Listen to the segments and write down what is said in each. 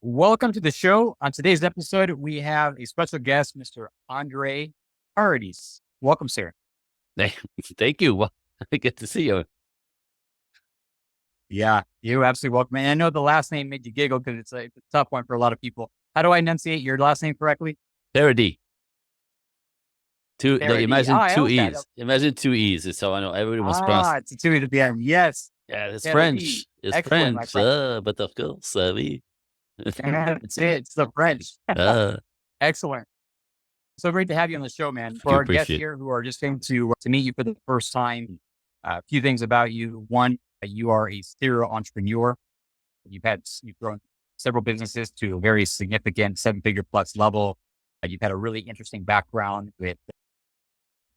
Welcome to the show. On today's episode, we have a special guest, Mr. Andre Paradis. Welcome, sir. Thank thank you. Well, good to see you. Yeah, you're absolutely welcome. And I know the last name made you giggle because it's a tough one for a lot of people. How do I enunciate your last name correctly? Paradis. Paradis. Imagine I two like that. E's. Imagine two E's. It's how I know everybody wants to pronounce. It's a two at the end. Yes. Yeah, it's Paradis. French. It's Excellent, my French. friend. But of course, oui. That's it. It's the French. uh, Excellent. So great to have you on the show, man. For you our guests appreciate. here who are just came to meet you for the first time, a few things about you. One, you are a serial entrepreneur. You've grown several businesses to a very significant 7-figure plus level. You've had a really interesting background with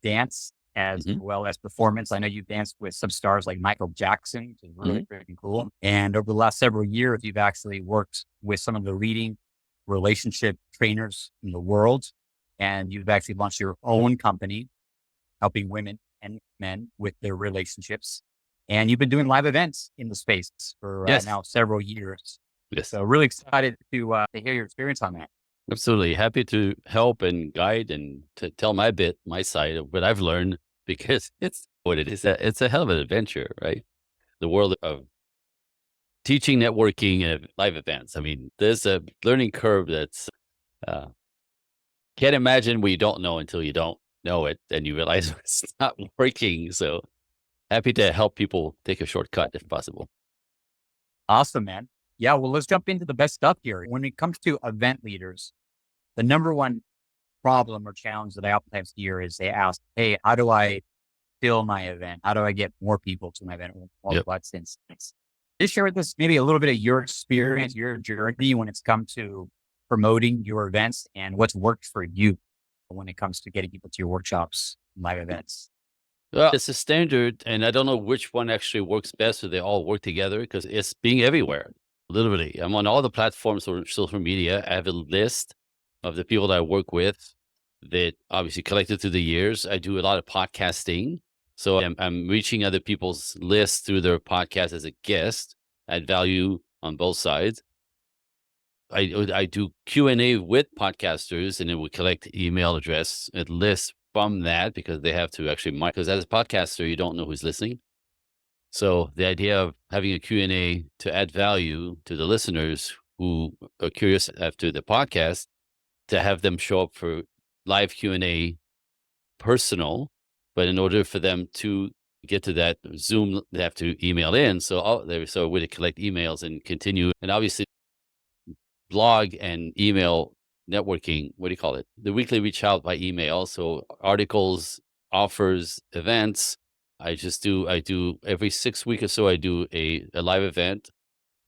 dance as Mhm, well as performance. I know you've danced with some stars like Michael Jackson, which is really mhm. freaking cool. And over the last several years, you've actually worked with some of the leading relationship trainers in the world. And you've actually launched your own company, helping women and men with their relationships. And you've been doing live events in the space for Yes, now several years. yes, So really excited to hear your experience on that. absolutely. Happy to help and guide and to tell my side of what I've learned because it's what it is. It's a hell of an adventure, right? The world of teaching, networking, and live events. I mean, there's a learning curve that's uh, can't imagine what you don't know until you don't know it and you realize it's not working. So happy to help people take a shortcut if possible. Awesome, man. Yeah, well, let's jump into the best stuff here. When it comes to event leaders, the number one problem or challenge that I oftentimes hear is they ask, hey, how do I fill my event? How do I get more people to my event? All Yep. what's in space? Just share with us maybe a little bit of your experience, your journey when it's come to promoting your events and what's worked for you when it comes to getting people to your workshops, live events. Well, it's a standard, and I don't know which one actually works best. So they all work together because it's being everywhere. Literally, I'm on all the platforms for social media. I have a list of the people that I work with that obviously collected through the years. I do a lot of podcasting. So I'm reaching other people's lists through their podcast as a guest, add value on both sides. I do Q&A with podcasters, and then we collect email address and lists from that because they have to actually because as a podcaster, you don't know who's listening. So the idea of having a Q&A to add value to the listeners who are curious after the podcast, to have them show up for live Q&A personal, but in order for them to get to that Zoom, they have to email in. So we collect emails and continue. And obviously blog and email networking, what do you call it? The weekly reach out by email. So articles, offers, events. I do every 6 weeks or so, I do a live event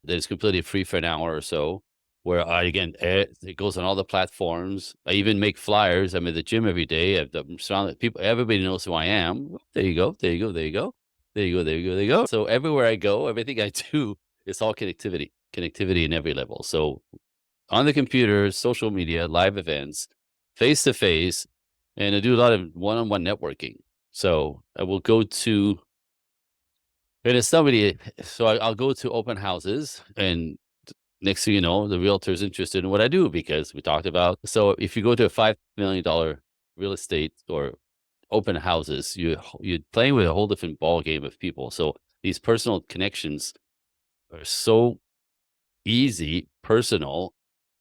that is completely free for an hour or so, where it goes on all the platforms. I even make flyers. I'm at the gym every day. I'm surrounded people. Everybody knows who I am. There you go. There you go. There you go. There you go. There you go. There you go. So everywhere I go, everything I do, it's all connectivity in every level. So on the computer, social media, live events, face to face, and I do a lot of one-on-one networking. So I will go to, and it's somebody, so I'll go to open houses, and next thing you know, the realtor's interested in what I do because we talked about. So if you go to a $5 million real estate or open houses, you're playing with a whole different ball game of people. So these personal connections are so easy, personal,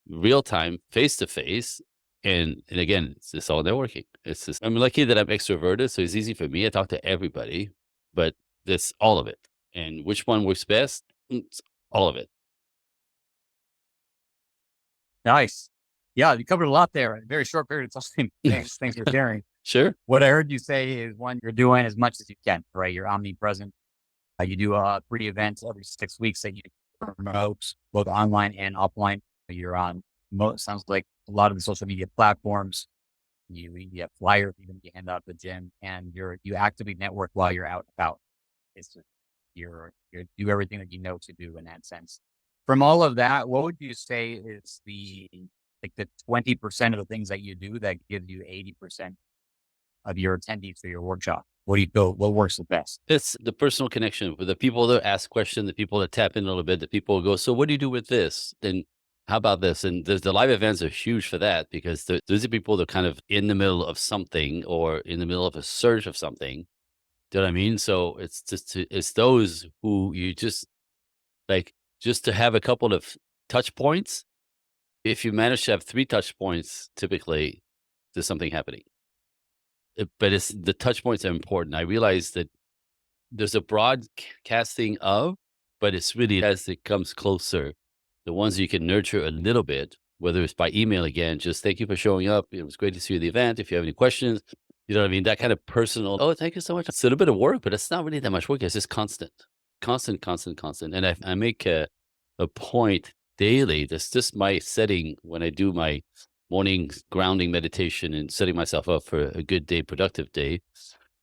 real time, face to face. And again, it's all networking. It's just, I'm lucky that I'm extroverted, so it's easy for me. I talk to everybody, but that's all of it. And which one works best? It's all of it. Nice. Yeah, you covered a lot there in a very short period of time. Thanks for sharing. Sure. What I heard you say is one, you're doing as much as you can, right? You're omnipresent. You do 3 events every 6 weeks that you promote both online and offline. You're on sounds like a lot of the social media platforms. You have flyers even if you hand out at the gym, and you actively network while you're out and about. It's just, you do everything that you know to do in that sense. From all of that, what would you say is the 20% of the things that you do that gives you 80% of your attendees for your workshop? What do you feel? What works the best? It's the personal connection with the people that ask questions, the people that tap in a little bit, the people who go, so what do you do with this? Then How about this? And the live events are huge for that because those are people that are kind of in the middle of something or in the middle of a search of something. Do you know what I mean? So it's those who you just like just to have a couple of touch points. If you manage to have 3 touch points, typically there's something happening. But it's the touch points are important. I realize that there's a broad casting of, but it's really as it comes closer, the ones you can nurture a little bit, whether it's by email again, just thank you for showing up. It was great to see you at the event. If you have any questions, you know what I mean? That kind of personal, oh, thank you so much. It's a little bit of work, but it's not really that much work. It's just constant, constant, constant, constant. And I make a point daily. That's just my setting when I do my morning grounding meditation and setting myself up for a good day, productive day,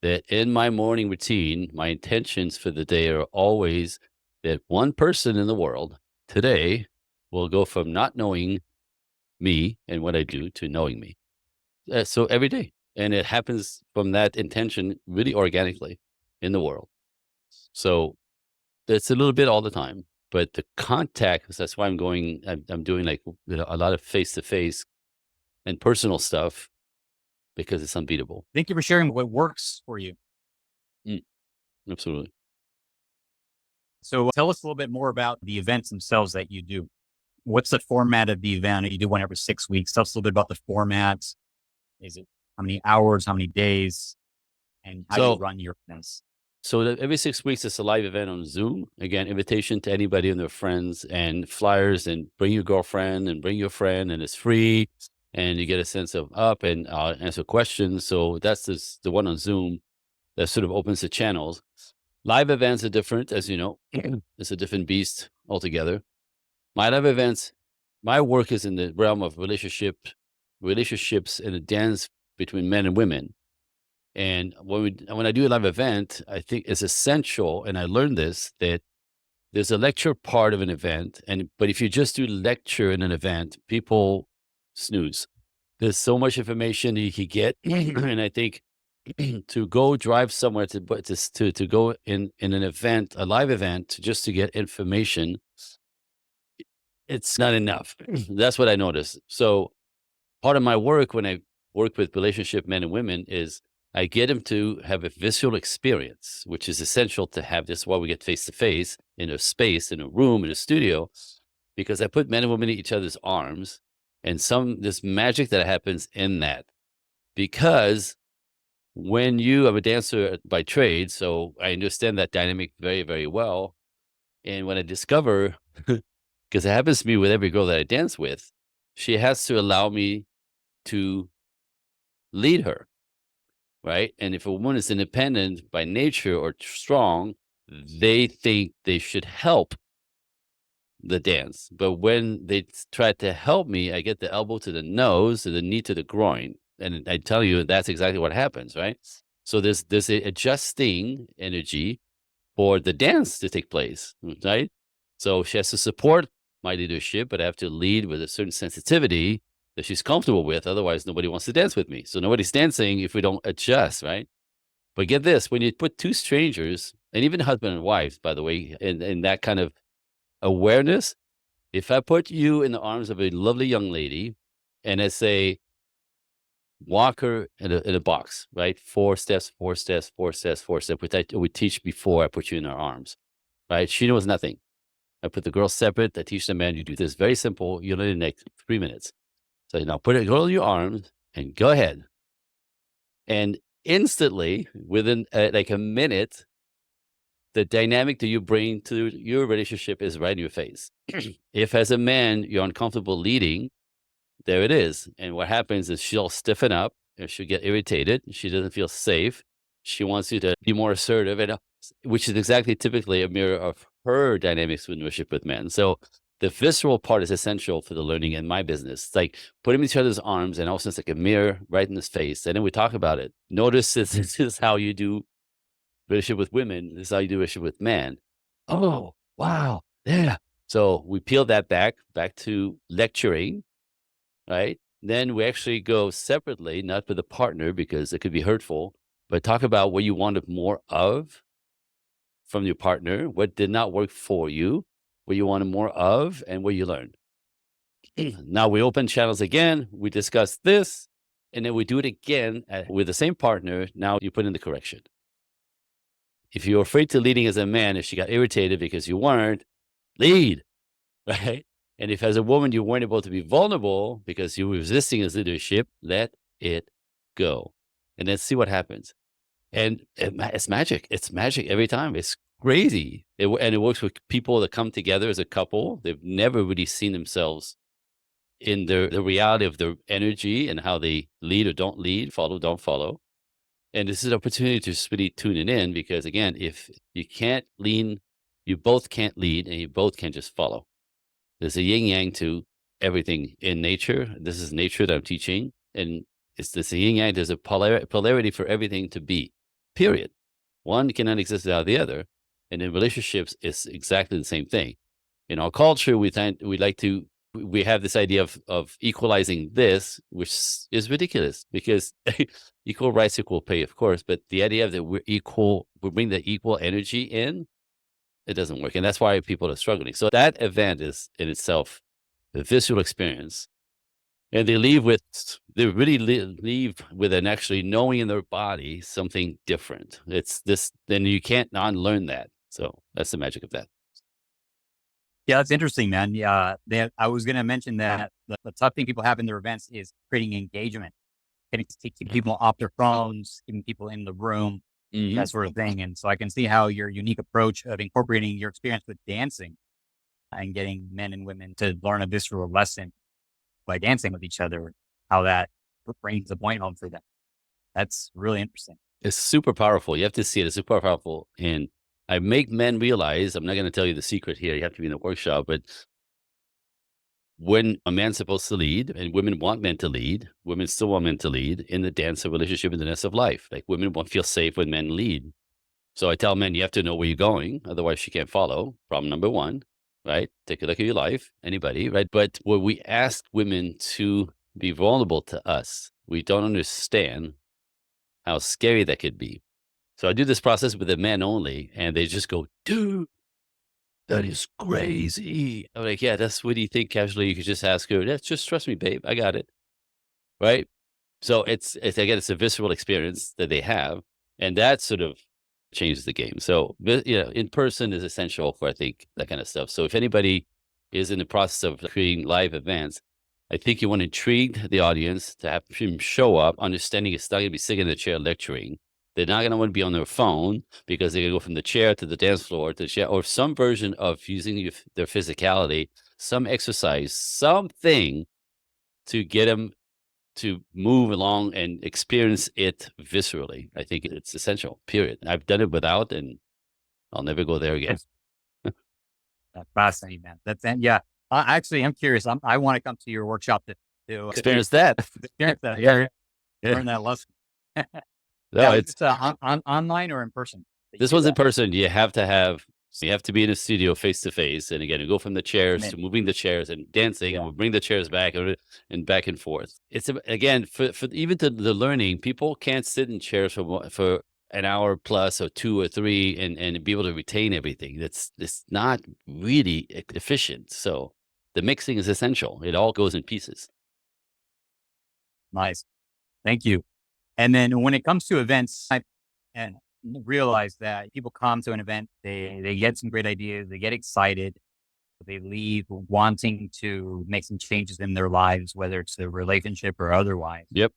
that in my morning routine, my intentions for the day are always that one person in the world today will go from not knowing me and what I do to knowing me. So every day. And it happens from that intention really organically in the world. So it's a little bit all the time. But the contact, that's why I'm doing like a lot of face to face and personal stuff because it's unbeatable. Thank you for sharing what works for you. Mm, absolutely. So tell us a little bit more about the events themselves that you do. What's the format of the event? You do one every 6 weeks. Tell us a little bit about the formats. Is it how many hours, how many days, and how do you So run your events? Every 6 weeks, it's a live event on Zoom. Again, invitation to anybody and their friends and flyers and bring your girlfriend and bring your friend and it's free. And you get a sense of up and answer questions. So that's the one on Zoom that sort of opens the channels. Live events are different, as you know. It's a different beast altogether. My live events, my work is in the realm of relationships and a dance between men and women. And when I do a live event, I think it's essential, and I learned this, that there's a lecture part of an event, but if you just do lecture in an event, people snooze. There's so much information that you can get, and I think to go drive somewhere to go in an event, a live event, just to get information, it's not enough. That's what I noticed. So part of my work when I work with relationship men and women is I get them to have a visceral experience, which is essential to have. This is why we get face to face in a space, in a room, in a studio, because I put men and women in each other's arms and this magic that happens in that. Because I'm a dancer by trade, so I understand that dynamic very, very well. And when I discover, because it happens to me with every girl that I dance with, she has to allow me to lead her, right? And if a woman is independent by nature or strong, they think they should help the dance. But when they try to help me, I get the elbow to the nose, to the knee to the groin. And I tell you, that's exactly what happens, right? So there's a adjusting energy for the dance to take place, right? So she has to support my leadership, but I have to lead with a certain sensitivity that she's comfortable with. Otherwise, nobody wants to dance with me. So nobody's dancing if we don't adjust, right? But get this, when you put two strangers, and even husband and wife, by the way, in that kind of awareness, if I put you in the arms of a lovely young lady and I say, walk her in a box, right? 4 steps, 4 steps, 4 steps, 4 steps, which I would teach before I put you in her arms, right? She knows nothing. I put the girls separate. I teach the man, you do this very simple. You learn in like 3 minutes. So now put a girl in your arms and go ahead. And instantly, within like a minute, the dynamic that you bring to your relationship is right in your face. If as a man, you're uncomfortable leading, there it is. And what happens is she'll stiffen up and she'll get irritated. She doesn't feel safe. She wants you to be more assertive, and which is exactly typically a mirror of her dynamics with relationship with men. So the visceral part is essential for the learning in my business. It's like put him in each other's arms and also it's like a mirror right in his face. And then we talk about it. Notice this is how you do relationship with women. This is how you do relationship with men. Oh, wow. Yeah. So we peel that back to lecturing, right? Then we actually go separately, not with a partner because it could be hurtful, but talk about what you wanted more of from your partner, what did not work for you, what you wanted more of, and what you learned. Now we open channels again, we discuss this, and then we do it again with the same partner. Now you put in the correction. If you're afraid to leading as a man, if she got irritated because you weren't, lead, right? And if as a woman you weren't able to be vulnerable because you were resisting his leadership, let it go. And then see what happens. And it's magic. It's magic every time. It's crazy. And it works with people that come together as a couple. They've never really seen themselves in the reality of their energy and how they lead or don't lead, follow, don't follow. And this is an opportunity to just really tune it in because, again, if you can't lean, you both can't lead and you both can't just follow. There's a yin yang to everything in nature. This is nature that I'm teaching. And it's this yin yang. There's a polarity for everything to be, period. One cannot exist without the other. And in relationships, it's exactly the same thing. In our culture, we have this idea of equalizing this, which is ridiculous because equal rights, equal pay, of course. But the idea that we're equal, we bring the equal energy in, it doesn't work. And that's why people are struggling. So that event is in itself the visceral experience. And they really leave with an actually knowing in their body something different. It's this, then you can't unlearn that. So that's the magic of that. Yeah, that's interesting, man. Yeah, I was going to mention that the tough thing people have in their events is creating engagement, keeping people off their phones, keeping people in the room, that sort of thing. And so I can see how your unique approach of incorporating your experience with dancing and getting men and women to learn a visceral lesson by dancing with each other, how that brings the point home for them. That's really interesting. It's super powerful. You have to see it. It's super powerful. And I make men realize, I'm not going to tell you the secret here. You have to be in the workshop, but when a man's supposed to lead and women want men to lead, women still want men to lead in the dance of relationship, in the dance of life. Like women won't feel safe when men lead. So I tell men, you have to know where you're going. Otherwise she can't follow. Problem number one, right? Take a look at your life, anybody, right? But when we ask women to be vulnerable to us, we don't understand how scary that could be. So I do this process with the men only, and they just go, dude, that is crazy. I'm like, yeah, that's what do you think casually? You could just ask her, yeah, just trust me, babe. I got it. Right. So it's again, it's a visceral experience that they have. And that sort of changes the game. So, in person is essential for, I think, that kind of stuff. So if anybody is in the process of creating live events, I think you want to intrigue the audience to have him show up, understanding it's not going to be sitting in the chair lecturing. They're not going to want to be on their phone because they're going to go from the chair to the dance floor to the chair, or some version of using their physicality, some exercise, something to get them to move along and experience it viscerally. I think it's essential, period. I've done it without, and I'll never go there again. That's fascinating, man. Yeah. Actually, I'm curious. I want to come to your workshop to experience that. Experience that. Yeah. Learn that lesson. No, it's online or in person. This one's in person. You have to be in a studio face to face. And again, you go from the chairs to moving the chairs and dancing, and we'll bring the chairs back and back and forth. It's again, for even to the learning, people can't sit in chairs for an hour plus or 2 or 3 and be able to retain everything. It's not really efficient. So the mixing is essential. It all goes in pieces. Nice. Thank you. And then when it comes to events, I realize that people come to an event, they get some great ideas, they get excited, they leave wanting to make some changes in their lives, whether it's a relationship or otherwise. Yep.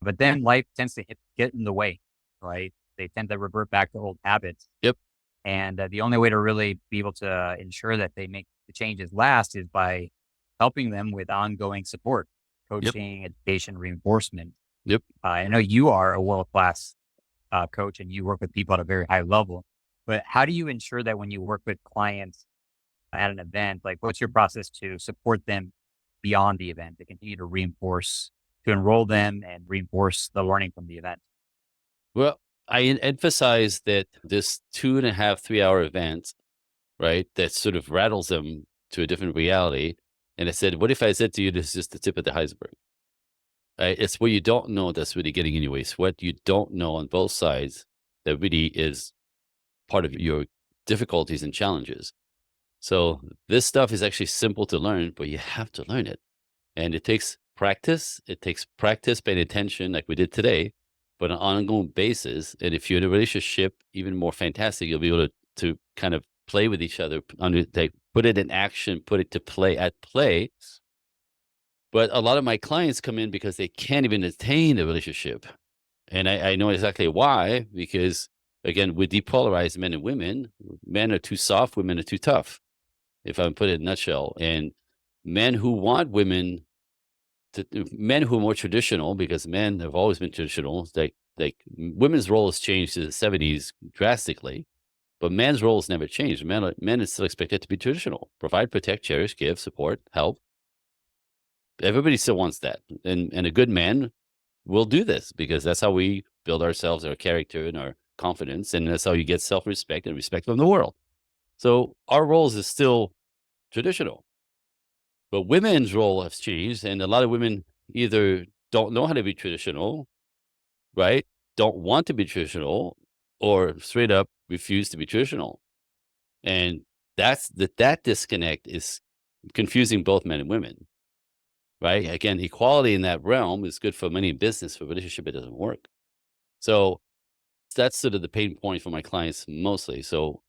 But then life tends to get in the way, right? They tend to revert back to old habits. Yep. And the only way to really be able to ensure that they make the changes last is by helping them with ongoing support, coaching, education, reinforcement. Yep. I know you are a world-class coach and you work with people at a very high level, but how do you ensure that when you work with clients at an event, like what's your process to support them beyond the event, to continue to enroll them and reinforce the learning from the event? Well, I emphasize that this 2.5, 3-hour event, right, that sort of rattles them to a different reality. And I said, what if I said to you, this is just the tip of the iceberg? It's what you don't know that's really getting in your way. It's what you don't know on both sides that really is part of your difficulties and challenges. So this stuff is actually simple to learn, but you have to learn it. And it takes practice. It takes practice, paying attention like we did today, but on an ongoing basis. And if you're in a relationship, even more fantastic, you'll be able to kind of play with each other, put it in action, put it to play at play. But a lot of my clients come in because they can't even attain a relationship. And I know exactly why, because again, we depolarize men and women. Men are too soft, women are too tough, if I put it in a nutshell. And men who want women men who are more traditional, because men have always been traditional, like women's role has changed in the 70s drastically, but men's role has never changed. Men is still expected to be traditional, provide, protect, cherish, give, support, help. Everybody still wants that. And a good man will do this because that's how we build ourselves, our character, and our confidence. And that's how you get self respect and respect from the world. So our roles is still traditional. But women's role has changed, and a lot of women either don't know how to be traditional, right? Don't want to be traditional, or straight up refuse to be traditional. And that disconnect is confusing both men and women, right? Again, equality in that realm is good for many in business. For relationship, it doesn't work. So that's sort of the pain point for my clients mostly. So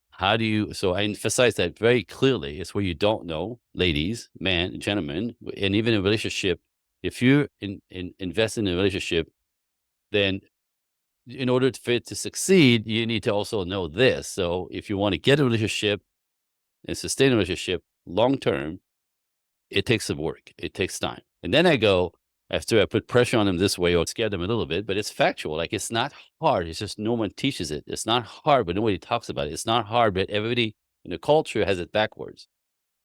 so I emphasize that very clearly. It's where you don't know, ladies, man, gentlemen, and even in a relationship, if you invest in a relationship, then in order for it to succeed, you need to also know this. So if you want to get a relationship and sustain a relationship long term, it takes some work. It takes time. And then I go, after I put pressure on them this way or scare them a little bit, but it's factual. Like, it's not hard. It's just no one teaches it. It's not hard, but nobody talks about it. It's not hard, but everybody in the culture has it backwards,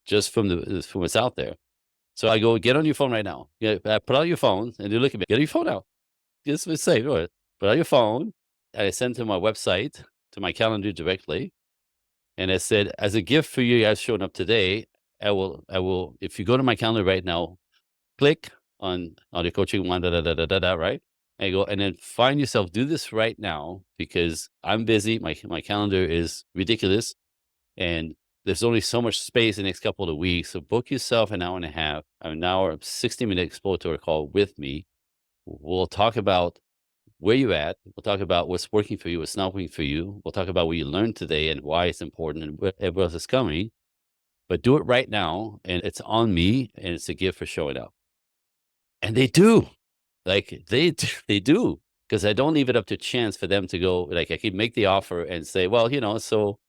just from what's out there. So I go, get on your phone right now. Yeah, put out your phone, and they look at me. Get your phone out. Just say, put out your phone. And I sent to my website, to my calendar directly. And I said, as a gift for you guys showing up today, I will, if you go to my calendar right now, click on the coaching one, right? And you go, and then find yourself, do this right now, because I'm busy. My calendar is ridiculous, and there's only so much space in the next couple of weeks. So book yourself an hour and a half, an hour, 60-minute exploratory call with me. We'll talk about where you're at. We'll talk about what's working for you, what's not working for you. We'll talk about what you learned today and why it's important and what else is coming. But do it right now, and it's on me, and it's a gift for showing up. And they do. Like, they do, because I don't leave it up to chance for them to go. Like, I can make the offer and say, well, so,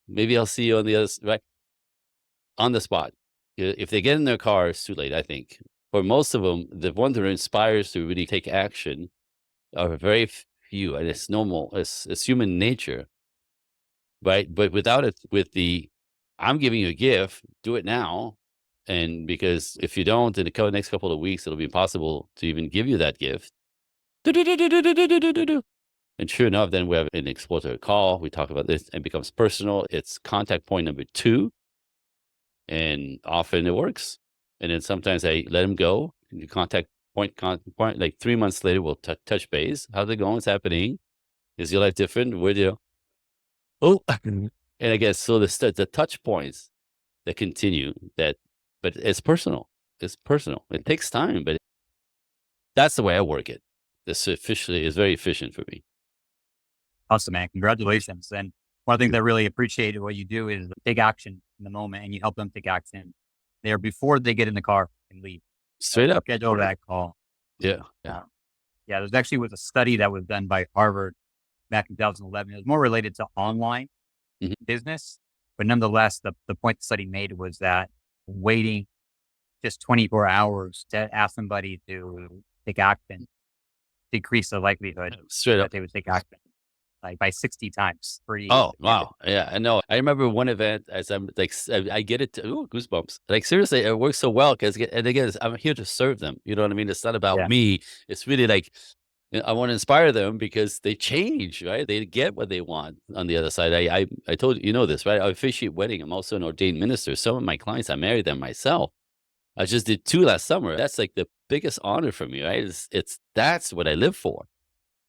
maybe I'll see you on the other, right? On the spot. If they get in their car, it's too late, I think. For most of them, the ones that are inspired to really take action are very few, and it's normal. It's human nature, right? But without it, I'm giving you a gift, do it now. And because if you don't, in the next couple of weeks, it'll be impossible to even give you that gift. And sure enough, then we have an exploratory call. We talk about this, and it becomes personal. It's contact point number 2. And often it works. And then sometimes I let them go. Contact point, like 3 months later, we'll touch base. How's it going? What's happening? Is your life different? Where do you? Oh, and I guess so. The touch points that continue, but it's personal. It's personal. It takes time, but that's the way I work it. This officially is very efficient for me. Awesome, man. Congratulations. And one of the things I really appreciate what you do is take action in the moment, and you help them take action there before they get in the car and leave. Straight up. Schedule that call. Yeah. Yeah. Yeah. There's actually was a study that was done by Harvard back in 2011. It was more related to online Mhm. business, but nonetheless, the point the study made was that waiting just 24 hours to ask somebody to take action decrease the likelihood Straight that up. they would take action like by 60 times. Pretty. Oh, wow. Yeah, I know. I remember one event, as I'm like, I get it. Ooh, goosebumps. Like, seriously, it works so well because, and again, I'm here to serve them. You know what I mean? It's not about Yeah. me. It's really like, I want to inspire them because they change, right? They get what they want on the other side. I told you, this, right? I officiate wedding. I'm also an ordained minister. Some of my clients, I married them myself. I just did 2 last summer. That's like the biggest honor for me, right? That's what I live for,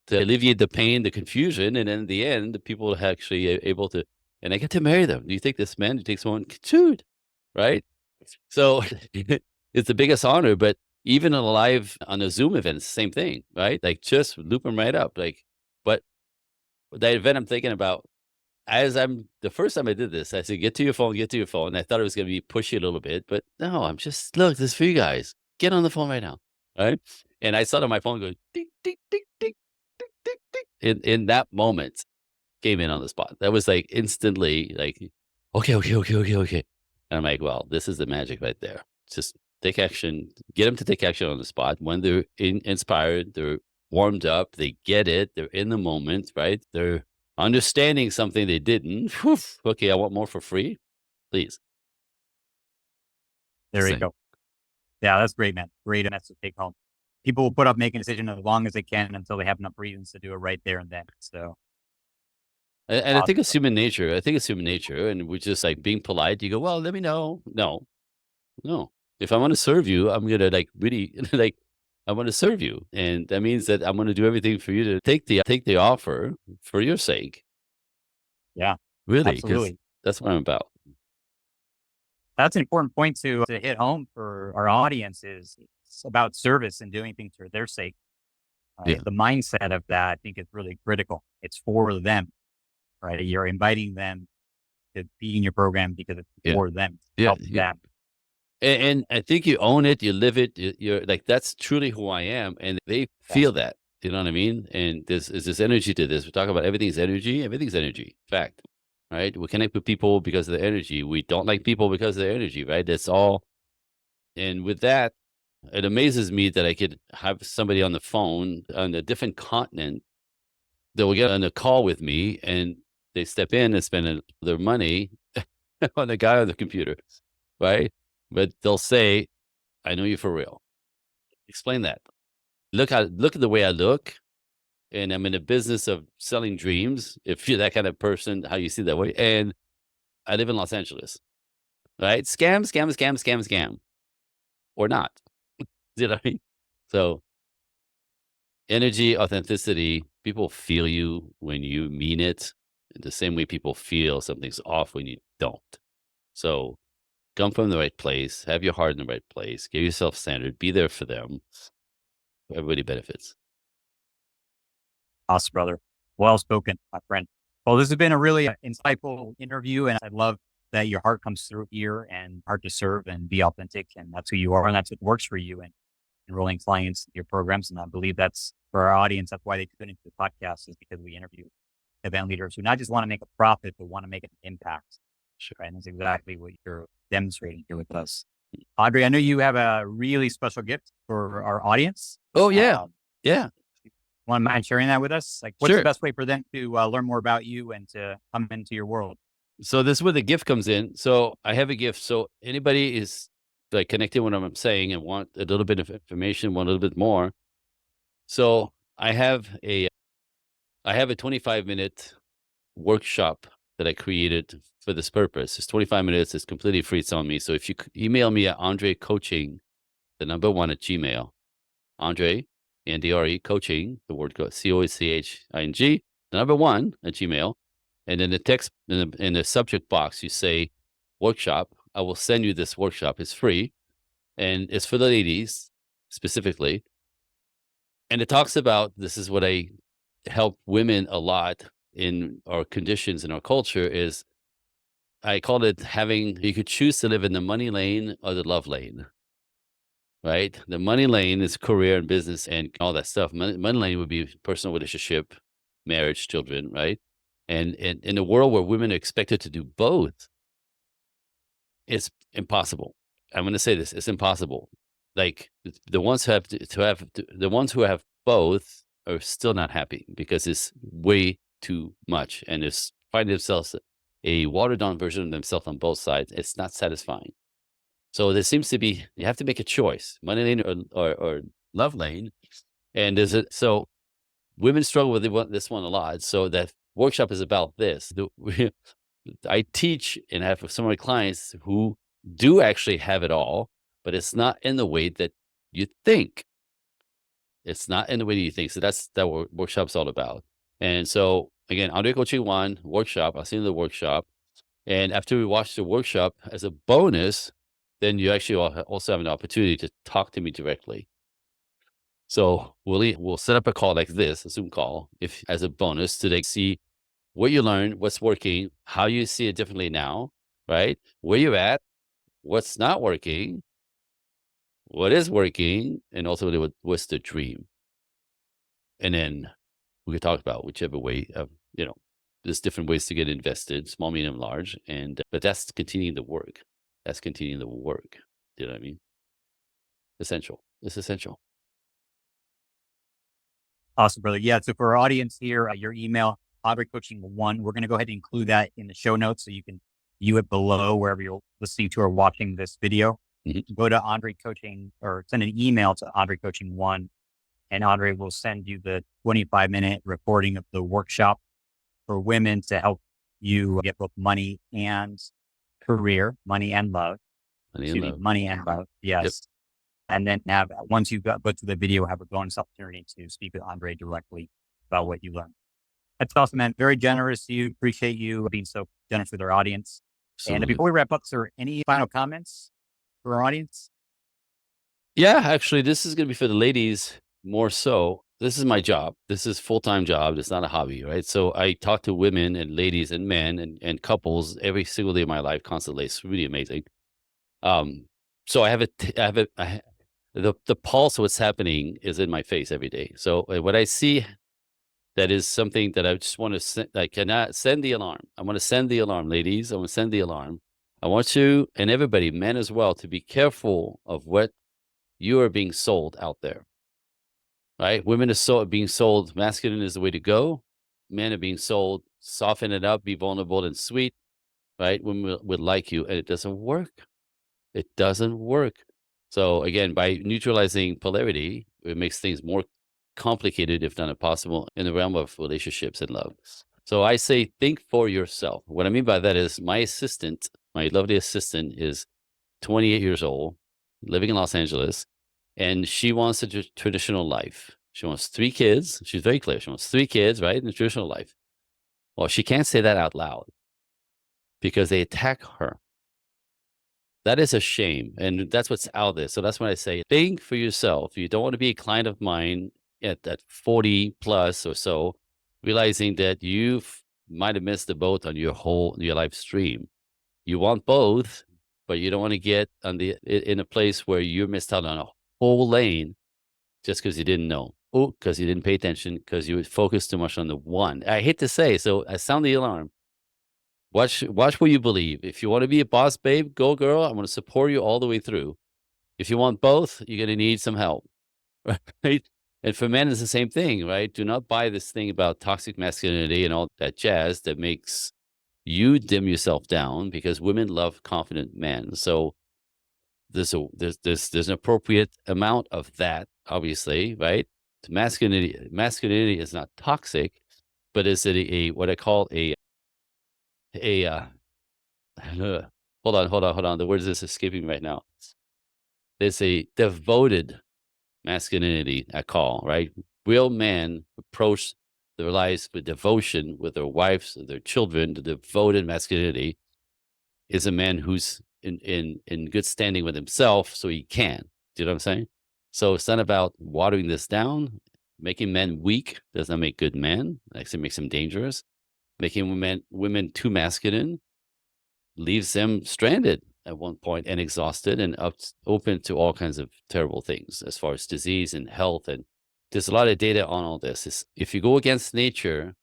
to alleviate the pain, the confusion, and in the end, the people are actually able to and I get to marry them. Do you think this man who takes one, dude, right? So it's the biggest honor, but even on a live on a Zoom event, it's the same thing, right? Like just loop them right up. Like, but the event I'm thinking about, the first time I did this, I said, get to your phone. And I thought it was going to be pushy a little bit, but no, I'm just, look, this is for you guys. Get on the phone right now. Right. And I saw it on my phone going, ding, ding, ding, ding, ding, ding, ding. In that moment, came in on the spot. That was like instantly like, okay, okay, okay, okay, okay. And I'm like, well, this is the magic right there. Just take action, get them to take action on the spot. When they're inspired, they're warmed up, they get it, they're in the moment, right? They're understanding something they didn't. Whew, okay, I want more for free, please. There you Same. go. Yeah, that's great, man. Great message to take home. People will put up making a decision as long as they can until they have enough reasons to do it right there and then. So And I think awesome. it's human nature. I think it's human nature. And we're just like being polite. You go, well, let me know. No, no. If I want to serve you, I'm gonna like really like I want to serve you. And that means that I'm gonna do everything for you to take the offer for your sake. Yeah, Really, because absolutely. that's what I'm about. That's an important point to hit home for our audience is it's about service and doing things for their sake. Yeah. Right? The mindset of that, I think, is really critical. It's for them, right? You're inviting them to be in your program because it's Yeah. for them, Yeah. help them. And I think you own it, you live it, you're like, "That's truly who I am," and they Yeah, feel that, you know what I mean? And this energy to this. We talk about everything's energy, fact, right? We connect with people because of the energy. We don't like people because of their energy, right? That's all. And with that, it amazes me that I could have somebody on the phone on a different continent that will get on a call with me, and they step in and spend their money on the guy on the computer, right? But they'll say, "I know you for real." Explain that. Look at the way I look, and I'm in the business of selling dreams. If you're that kind of person, how you see that way, and I live in Los Angeles, right? Scam, scam, scam, scam, scam, or not. You know what I mean? So energy, authenticity. People feel you when you mean it, the same way people feel something's off when you don't. So come from the right place, have your heart in the right place, give yourself standard, be there for them. Everybody benefits. awesome, brother. Well spoken, my friend. Well, this has been a really insightful interview, and I love that your heart comes through here and heart to serve and be authentic. And that's who you are, and that's what works for you. And enrolling clients in your programs. And I believe that's for our audience. That's why they tune into the podcast is because we interview event leaders who not just want to make a profit, but want to make an impact. Sure. Right. And that's exactly what you're demonstrating here with us. Andre, I know you have a really special gift for our audience. Oh, yeah. Yeah. Want to mind sharing that with us? Like, what's the Sure. best way for them to learn more about you and to come into your world? So this is where the gift comes in. So I have a gift. So anybody is like connecting with what I'm saying and want a little bit of information, want a little bit more. So I have a 25-minute workshop that I created for this purpose. It's 25 minutes. It's completely free. It's on me. So if you email me at Andre Coaching, the number one at Gmail, Andre, Andre coaching, the word COACHING, the number one at Gmail. And in the text, in the subject box, you say workshop. I will send you this workshop. It's free and it's for the ladies specifically. And it talks about this is what I help women a lot in our conditions in our culture is I call it you could choose to live in the money lane or the love lane. Right? The money lane is career and business and all that stuff. Money lane would be personal relationship, marriage, children, right? And in a world where women are expected to do both, it's impossible. I'm going to say this: it's impossible. Like the ones who the ones who have both are still not happy because it's way too much, and it's find themselves a watered down version of themselves on both sides. It's not satisfying. So there seems to be you have to make a choice, money lane or love lane. And so women struggle with this one a lot. So that workshop is about this. I teach and have some of my clients who do actually have it all, but it's not in the way that you think. It's not in the way that you think. So that's that workshop's all about. And so again, Andre Coaching 1 workshop. I'll see you in the workshop. And after we watch the workshop, as a bonus, then you actually also have an opportunity to talk to me directly. So we'll set up a call like this, a Zoom call, if as a bonus to see what you learned, what's working, how you see it differently now, right? Where you're at, what's not working, what is working, and ultimately what's the dream. And then we could talk about whichever way of, there's different ways to get invested, small, medium, large. But that's continuing the work. That's continuing the work. You know what I mean? Essential. It's essential. Awesome, brother. Yeah. So for our audience here, your email, Andre Coaching 1, we're going to go ahead and include that in the show notes so you can view it below wherever you're listening to or watching this video. Go to Andre Coaching or send an email to Andre Coaching 1, and Andre will send you the 25-minute recording of the workshop for women to help you get both money and career, money and love. Money and love. Yes. Yep. And then once you go through the video, have a bonus opportunity to speak with Andre directly about what you learned. That's awesome, man. Very generous to you. Appreciate you being so generous with our audience. Absolutely. And before we wrap up, sir, any final comments for our audience? Yeah, actually, this is going to be for the ladies more so. This is my job. This is full-time job. It's not a hobby, right? So I talk to women and ladies and men and couples every single day of my life constantly. It's really amazing. So the pulse of what's happening is in my face every day. So what I see, that is something that I just want to send. I cannot send the alarm. I want to send the alarm, ladies. I want to send the alarm. I want you and everybody, men as well, to be careful of what you are being sold out there. Right? Women are being sold masculine is the way to go. Men are being sold soften it up, be vulnerable and sweet. Right? Women would like you, and it doesn't work. It doesn't work. So again, by neutralizing polarity, it makes things more complicated, if not impossible, in the realm of relationships and love. So I say, think for yourself. What I mean by that is my lovely assistant is 28 years old, living in Los Angeles, and she wants a traditional life. She wants 3 kids. She's very clear. She wants 3 kids, right? In the traditional life. Well, she can't say that out loud because they attack her. That is a shame. And that's what's out there. So that's when I say, think for yourself. You don't want to be a client of mine at 40 plus or so, realizing that you might have missed the boat on your life stream. You want both, but you don't want to get in a place where you missed out on a whole lane just because you didn't know. Because you didn't pay attention, because you focused too much on the one. I hate to say, so I sound the alarm. Watch what you believe. If you want to be a boss babe, go girl. I'm going to support you all the way through. If you want both, you're going to need some help, right? And for men, it's the same thing, right? Do not buy this thing about toxic masculinity and all that jazz that makes you dim yourself down, because women love confident men. So there's an appropriate amount of that, obviously, right? Masculinity is not toxic, but is it a what I call a hold on. The word is escaping right now. There's a devoted masculinity I call, right? Real men approach their lives with devotion, with their wives, their children. The devoted masculinity is a man who's in good standing with himself, so he can. Do you know what I'm saying? So it's not about watering this down. Making men weak does not make good men. Actually makes them dangerous. Making women too masculine leaves them stranded at one point and exhausted and open to all kinds of terrible things as far as disease and health. And there's a lot of data on all this. If you go against nature,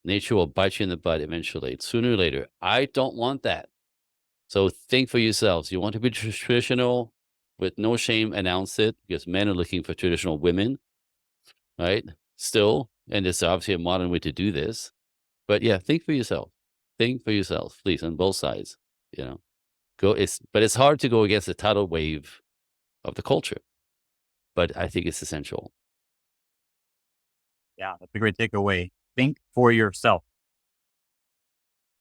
nature will bite you in the butt eventually, sooner or later. I don't want that. So think for yourselves. You want to be traditional with no shame, announce it, because men are looking for traditional women, right? Still, and it's obviously a modern way to do this. But yeah, think for yourself. Think for yourself, please, on both sides. But it's hard to go against the tidal wave of the culture. But I think it's essential. Yeah, that's a great takeaway. Think for yourself.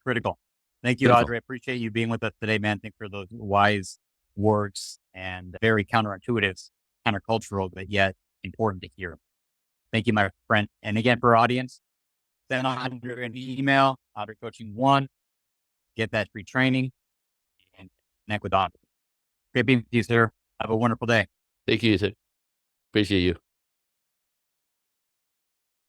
Critical. Thank you, Andre. I appreciate you being with us today, man. Thank you for those wise words and very counterintuitive, countercultural, but yet important to hear. Thank you, my friend. And again, for our audience, send Andre an email, Andre Coaching 1, get that free training, and connect with Andre. Great being with you, sir. Have a wonderful day. Thank you, sir. Appreciate you.